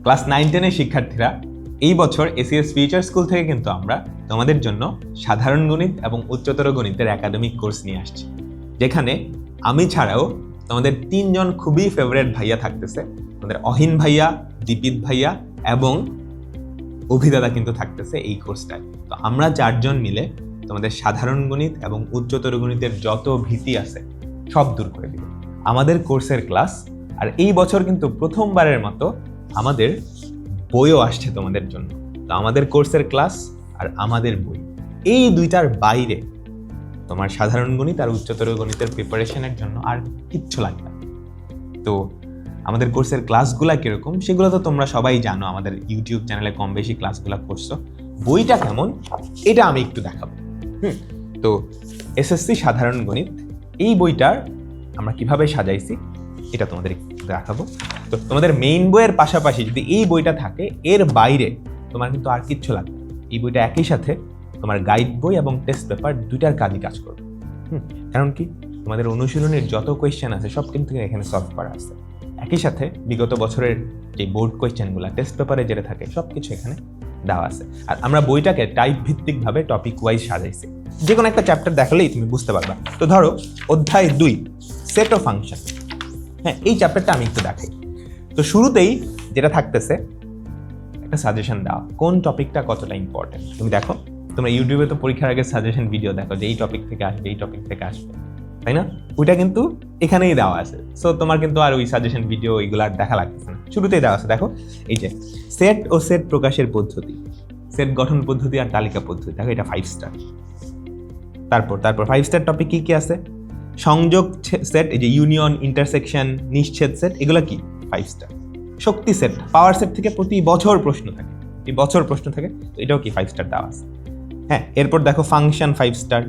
Class 9-10 শিক্ষার্থীরা, এই বছর এসিএস ফিউচার স্কুল থেকে কিন্তু আমরা তোমাদের জন্য সাধারণ গণিত এবং উচ্চতর গণিতের একাডেমিক কোর্স নিয়ে আসছি, যেখানে আমি ছাড়াও তোমাদের 3 জন খুবই ফেভারিট ভাইয়া থাকতেছে। তোমাদের অহিন ভাইয়া, দীপিত ভাইয়া এবং অভিদাদা কিন্তু থাকতেছে এই কোর্সটায়। তো আমরা 4 জন মিলে তোমাদের সাধারণ গণিত এবং উচ্চতর গণিতের যত ভীতি আছে সব দূর করে দিব। আমাদের কোর্সের ক্লাস, আর এই বছর কিন্তু প্রথমবারের মতো আমাদের বইও আসছে তোমাদের জন্য। তো আমাদের কোর্সের ক্লাস আর আমাদের বই, এই দুইটার বাইরে তোমার সাধারণ গণিত আর উচ্চতর গণিতের প্রিপারেশনের জন্য আর কিচ্ছু লাগবে না। তো আমাদের কোর্সের ক্লাসগুলা কিরকম সেগুলো তো তোমরা সবাই জানো, আমাদের ইউটিউব চ্যানেলে কম বেশি ক্লাসগুলো করছো। বইটা কেমন এটা আমি একটু দেখাবো। তো এসএসসি সাধারণ গণিত এই বইটার আমরা কিভাবে সাজাইছি এটা তোমাদের একটু দেখাবো। তো তোমাদের মেইন বইয়ের পাশাপাশি যদি এই বইটা থাকে, এর বাইরে তোমার কিন্তু আর কিচ্ছু লাগবে। এই বইটা একই সাথে তোমার গাইড বই এবং টেস্ট পেপার দুইটার কাজ করবে। কারণ কি, তোমাদের অনুশীলনের যত কোয়েশ্চেন আছে সব কিন্তু এখানে সলভ করা আছে। একই সাথে বিগত বছরের যে বোর্ড কোয়েশ্চেনগুলো টেস্ট পেপারে যেটা থাকে সব কিছু এখানে দেওয়া আছে। আর আমরা বইটাকে টাইপ ভিত্তিকভাবে টপিক ওয়াইজ সাজাইছি, যে কোনো একটা চ্যাপ্টার দেখালেই তুমি বুঝতে পারবা। তো ধরো অধ্যায় 2 সেট অফ ফাংশন, এই চ্যাপ্টারটা আমি একটু দেখাই। তো শুরুতেই যেটা থাকতেছে একটা সাজেশন দেওয়া, কোন টপিকটা কতটা ইম্পর্টেন্ট। তুমি দেখো, তোমরা ইউটিউবে তো পরীক্ষার আগে সাজেশন ভিডিও দেখো যে এই টপিক থেকে আসবে, এই টপিক থেকে আসবে, তাই না? ওইটা কিন্তু এখানেই দেওয়া আছে। সো তোমার কিন্তু আর ওই সাজেশন ভিডিও এগুলো আর দেখা লাগতেছে না, শুরুতেই দেওয়া আছে। দেখো এই যে সেট ও সেট প্রকাশের পদ্ধতি, সেট গঠন পদ্ধতি আর তালিকা পদ্ধতি, দেখো এটা 5 স্টার। তারপর 5 স্টার টপিক কি কি আছে? সংযোগ সেট, এই যে ইউনিয়ন, ইন্টারসেকশন, নিশ্ছেদ সেট, এগুলো কি 5 স্টার। শক্তি সেট, পাওয়ার সেট থেকে প্রতি বছর প্রশ্ন থাকে, এই বছর প্রশ্ন থাকে, তো এটাও কি 5 স্টার দেওয়া আছে। এরপর দেখো ফাংশন 5 স্টার,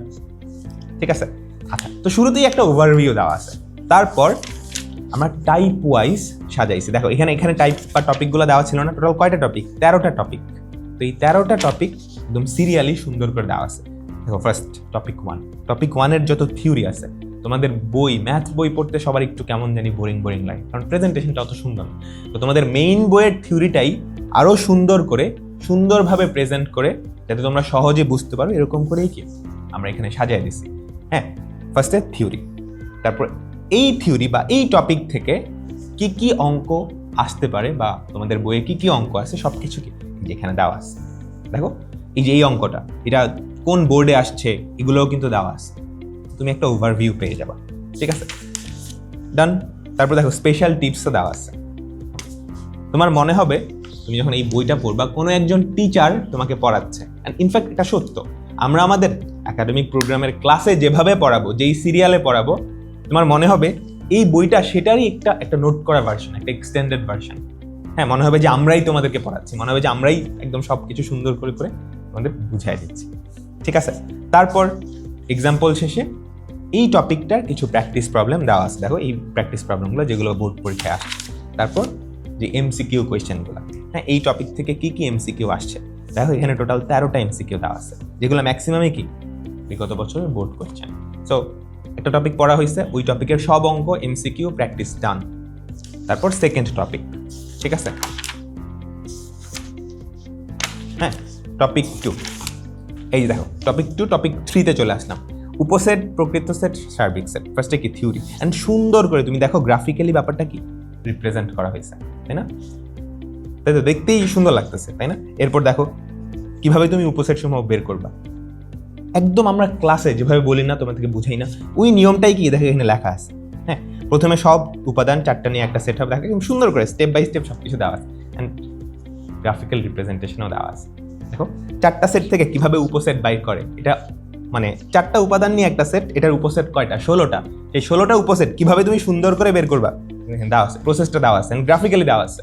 ঠিক আছে। আচ্ছা, তো শুরুতেই একটা ওভারভিউ দেওয়া আছে। তারপর আমরা টাইপ ওয়াইজ সাজাইছি। দেখো এখানে টাইপ বা টপিকগুলো দেওয়া ছিল না। টোটাল কয়টা টপিক? 13টা টপিক। তো এই 13টা টপিক একদম সিরিয়ালি সুন্দর করে দেওয়া আছে। দেখো ফার্স্ট টপিক 1, টপিক 1-এর যত থিওরি আছে, তোমাদের বই, ম্যাথ বই পড়তে সবার একটু কেমন জানি বোরিং লাগে, কারণ প্রেজেন্টেশনটা অত সুন্দর। তো তোমাদের মেইন বইয়ের থিওরিটাই আরো সুন্দরভাবে প্রেজেন্ট করে, যাতে তোমরা সহজে বুঝতে পারো, এরকম করেই কি আমরা এখানে সাজিয়ে দিছি। ফার্স্টে থিওরি, তারপর এই থিওরি বা এই টপিক থেকে কি কি অঙ্ক আসতে পারে বা তোমাদের বইয়ে কি কি অঙ্ক আছে সব কিছু কি যেখানে দেওয়া আছে। দেখো এই যে এই অঙ্কটা, এটা কোন বোর্ডে আসছে এগুলোও কিন্তু দেওয়া আছে, তুমি একটা ওভারভিউ পেয়ে যাবা, ঠিক আছে। ডান। তারপর দেখো স্পেশাল টিপসও দেওয়া আছে। তোমার মনে হবে তুমি যখন এই বইটা পড়বা, কোনো একজন টিচার তোমাকে পড়াচ্ছে। ইনফ্যাক্ট এটা সত্য, আমরা আমাদের একাডেমিক প্রোগ্রামের ক্লাসে যেভাবে পড়াবো, যেই সিরিয়ালে পড়াবো, তোমার মনে হবে এই বইটা সেটারই একটা নোট করা ভার্সন, একটা এক্সটেন্ডেড ভার্সন। মনে হবে যে আমরাই তোমাদেরকে পড়াচ্ছি, মনে হবে যে আমরাই একদম সবকিছু সুন্দর করে তোমাদের বুঝাই দিচ্ছি, ঠিক আছে। তারপর এক্সাম্পল শেষে এই টপিকটার কিছু প্র্যাকটিস প্রবলেম দেওয়া আছে। দেখো এই প্র্যাকটিস প্রবলেমগুলো যেগুলো বোর্ড পরীক্ষায় আসছে। তারপর যে এমসিকিউ কোয়েশ্চেনগুলো, এই টপিক থেকে কি কি এমসিকিউ আসছে। দেখো এখানে টোটাল 13টা এমসিকিউ দেওয়া আছে, যেগুলো ম্যাক্সিমামই কি বিগত বছরের বোর্ড কোয়েশ্চেন। সো একটা টপিক পড়া হয়েছে, ওই টপিকের সব অঙ্ক, এমসিকিউ, প্র্যাকটিস ডান। তারপর সেকেন্ড টপিক, ঠিক আছে। টপিক 2, এই দেখো টপিক 2, টপিক 3-তে চলে আসলাম। উপসেট, প্রকৃত সেট, সার্বিক সেট। ফার্স্টে কি থিওরি, অ্যান্ড সুন্দর করে তুমি দেখো গ্রাফিক্যালি ব্যাপারটা কি রিপ্রেজেন্ট করা হয়েছে, তাই না? তাই তো দেখতেই সুন্দর লাগতেছে, তাই না? এরপর দেখো কিভাবে তুমি উপসেট সমূহ বের করবা। একদম আমরা ক্লাসে যেভাবে বলি না, তোমাদেরকে বুঝাই না, ওই নিয়মটাই কি দেখো এখানে লেখা আছে। প্রথমে সব উপাদান 4টা নিয়ে একটা সেট হবে, দেখো সুন্দর করে স্টেপ বাই স্টেপ সবকিছু দেওয়া আছে, অ্যান্ড গ্রাফিক্যাল রিপ্রেজেন্টেশনও দেওয়া আছে। দেখো 4টা সেট থেকে কিভাবে উপসেট বাইর করে, এটা মানে 4টা উপাদান নিয়ে একটা সেট, এটার উপসেট কয়টা? 16টা। এই 16টা উপসেট কিভাবে তুমি সুন্দর করে বের করবা দেওয়া আছে, প্রসেসটা দেওয়া আছে, গ্রাফিক্যালি দেওয়া আছে,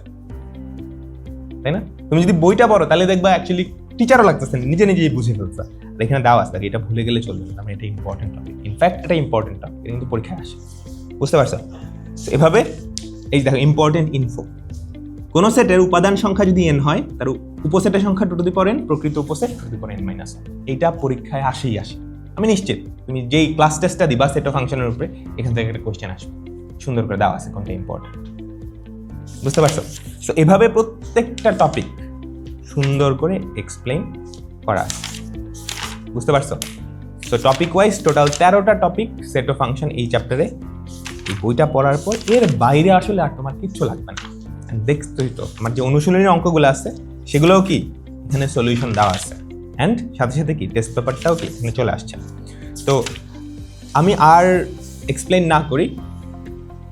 তাই না? তুমি যদি বইটা পড়ো তাহলে দেখবা অ্যাকচুয়ালি টিচারও লাগতেছে, নিজেই বুঝে ফেলছে। এখানে দেওয়া আছে, এটা ভুলে গেলে চলবে না, এটা ইম্পর্টেন্ট টপিক। ইনফ্যাক্ট এটা ইম্পর্টেন্ট টপিক, কিন্তু পরীক্ষায় আসে, বুঝতে পারছো? এভাবে এই দেখো ইম্পর্টেন্ট ইনফো, কোন সেটের উপাদান সংখ্যা যদি n হয়, তার উপসেটের সংখ্যা 2n, প্রকৃত উপসেট 2n-1। এইটা পরীক্ষায় আসে। আমি নিশ্চিত তুমি যেই ক্লাস টেস্টটা দিবা সেট অফ ফাংশনের উপরে, এখান থেকে একটা কোশ্চেন আসবে, সুন্দর করে দেওয়া আছে কোনটা ইম্পর্টেন্ট। বুঝতে পারছো? সো এভাবে প্রত্যেকটা টপিক সুন্দর করে এক্সপ্লেইন করা আছে, বুঝতে পারছো? সো টপিক ওয়াইজ টোটাল 13টা টপিক সেট অফ ফাংশন এই চ্যাপ্টারে। এই বইটা পড়ার পর এর বাইরে আসলে আর তোমার কিচ্ছু লাগবে না। দেখছোই তো আমার যে অনুশীলনীর অঙ্কগুলো আছে সেগুলোও কি এখানে সলিউশন দেওয়া আছে, অ্যান্ড সাথে সাথে কি টেস্ট পেপারটাও কি এখানে চলে আসছে। তো আমি আর এক্সপ্লেইন না করি,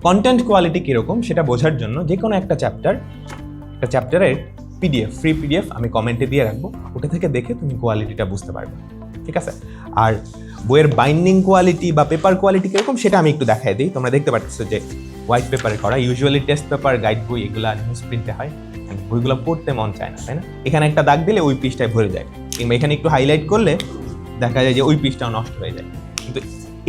কন্টেন্ট কোয়ালিটি কীরকম সেটা বোঝার জন্য যে কোনো একটা চ্যাপ্টারের পিডিএফ, ফ্রি পিডিএফ আমি কমেন্টে দিয়ে রাখবো, ওটা থেকে দেখে তুমি কোয়ালিটিটা বুঝতে পারবে, ঠিক আছে? আর বইয়ের বাইন্ডিং কোয়ালিটি বা পেপার কোয়ালিটি কীরকম সেটা আমি একটু দেখাই দিই। তোমরা দেখতে পাচ্ছ যে হোয়াইট পেপারে করা, ইউজুয়ালি টেস্ট পেপার, গাইড বই এগুলো নিউজ প্রিন্টে হয়, বইগুলো পড়তে মন চায় না, তাই না? এখানে একটা দাগ দিলে ওই পৃষ্ঠায় ভরে যায়, কিংবা এখানে একটু হাইলাইট করলে দেখা যায় যে ওই পৃষ্ঠাও নষ্ট হয়ে যায়। কিন্তু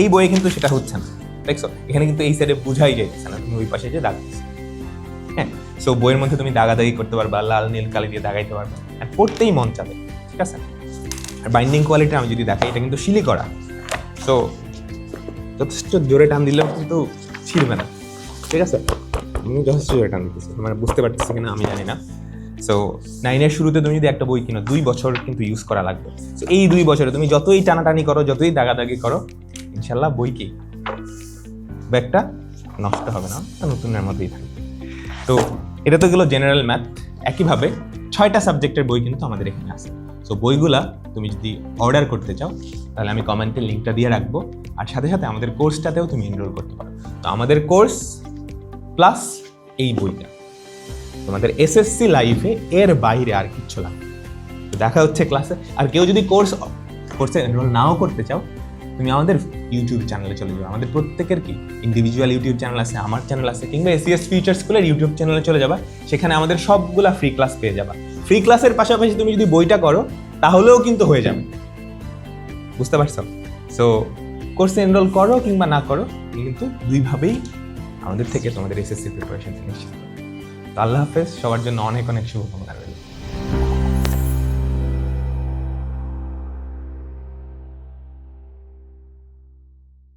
এই বইয়ে কিন্তু সেটা হচ্ছে না, দেখছো? এখানে কিন্তু এই সাইডে বুঝাই যাইতেছে না তুমি ওই পাশে যে দাগ দিচ্ছ। হ্যাঁ, সো বইয়ের মধ্যে তুমি দাগাদাগি করতে পারবা, লাল নীল কালি দিয়ে দাগাইতে পারবা, আর পড়তেই মন চাবে, ঠিক আছে? আর বাইন্ডিং কোয়ালিটি আমি যদি দেখাই, এটা কিন্তু শিলি করা, সো যথেষ্ট জোরে টান দিলেও কিন্তু ছিঁড়বে না, ঠিক আছে? আমি যথেষ্ট জোরে টান দিতেছি, মানে বুঝতে পারতেছি কিনা আমি জানি না। সো 9-এর শুরুতে তুমি যদি একটা বই কিনো 2 বছর কিন্তু ইউজ করা লাগবে। সো এই 2 বছরে তুমি যতই টানাটানি করো, যতই দাগাদাগি করো, ইনশাল্লাহ বই কি ব্যাগটা নষ্ট হবে না, নতুনের মধ্যেই থাকবে। তো এটা তো গেলো জেনারেল ম্যাথ। একইভাবে 6টা সাবজেক্টের বই কিন্তু আমাদের এখানে আছে। সো বইগুলা তুমি যদি অর্ডার করতে চাও তাহলে আমি কমেন্টে লিঙ্কটা দিয়ে রাখবো, আর সাথে সাথে আমাদের কোর্সটাতেও তুমি এনরোল করতে পারো। তো আমাদের কোর্স প্লাস এই বইটা তোমাদের এসএসসি লাইফে এর বাইরে আর কিচ্ছু লাগবে। তো দেখা হচ্ছে ক্লাসে। আর কেউ যদি কোর্সে এনরোল নাও করতে চাও, তুমি আমাদের ইউটিউব চ্যানেলে চলে যাবে। আমাদের প্রত্যেকের কি ইন্ডিভিজুয়াল ইউটিউব চ্যানেল আছে, আমার চ্যানেল আছে, কিংবা এসিএস ফিউচার স্কুলের ইউটিউব চ্যানেলে চলে যাবা, সেখানে আমাদের সবগুলা ফ্রি ক্লাস পেয়ে যাবা। ফ্রি ক্লাসের পাশাপাশি তুমি যদি বইটা করো তাহলেও কিন্তু হয়ে যাবে, বুঝতে পারছো? সো কোর্সে এনরোল করো কিংবা না করো, কিন্তু দুইভাবেই আমাদের থেকে তোমাদের এসএসসি প্রিপারেশন নিশ্চিত। তো আল্লাহ হাফেজ, সবার জন্য অনেক অনেক শুভকামনা।